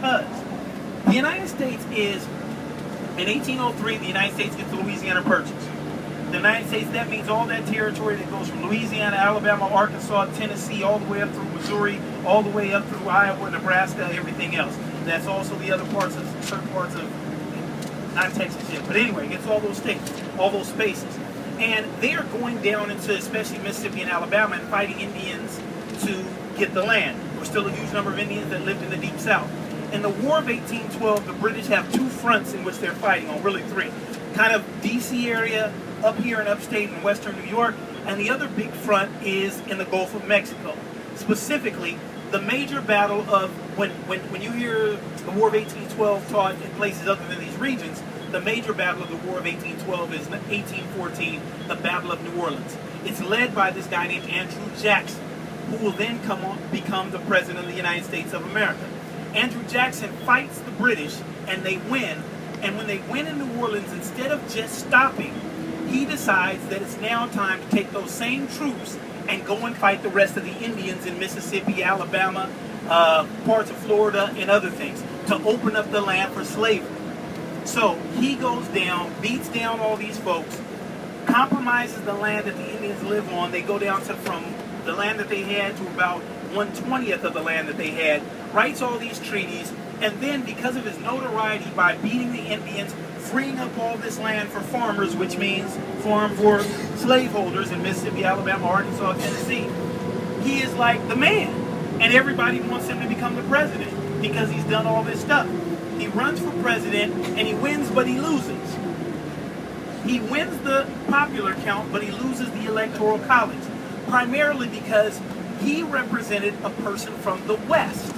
because the United States is, in 1803, the United States gets the Louisiana Purchase. The United States, that means all that territory that goes from Louisiana, Alabama, Arkansas, Tennessee, all the way up through Missouri, all the way up through Iowa, Nebraska, everything else. That's also the other parts of, certain parts of, not Texas yet, but anyway, it gets all those states, all those spaces. And they are going down into especially Mississippi and Alabama and fighting Indians to get the land. There's still a huge number of Indians that lived in the Deep South. In the War of 1812, the British have two fronts in which they're fighting on, really three. Kind of D.C. area, up here in upstate and western New York, and the other big front is in the Gulf of Mexico. Specifically, the major battle of, when you hear the War of 1812 taught in places other than these regions, the major battle of the War of 1812 is 1814, the Battle of New Orleans. It's led by this guy named Andrew Jackson, who will then become the President of the United States of America. Andrew Jackson fights the British, and they win. And when they win in New Orleans, instead of just stopping, he decides that it's now time to take those same troops and go and fight the rest of the Indians in Mississippi, Alabama, parts of Florida, and other things, to open up the land for slavery. So he goes down, beats down all these folks, compromises the land that the Indians live on. They go down to from the land that they had to about 1/20th of the land that they had, writes all these treaties, and then because of his notoriety by beating the Indians, freeing up all this land for farmers, which means farm for slaveholders in Mississippi, Alabama, Arkansas, Tennessee, he is like the man. And everybody wants him to become the president because he's done all this stuff. He runs for president and he wins, but he loses. He wins the popular count, but he loses the electoral college, primarily because he represented a person from the West.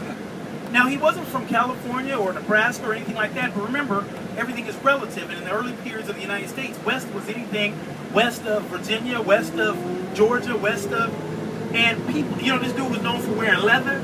Now, he wasn't from California or Nebraska or anything like that, but remember, everything is relative, and in the early periods of the United States, West was anything west of Virginia, west of Georgia, west of, and people, this dude was known for wearing leather.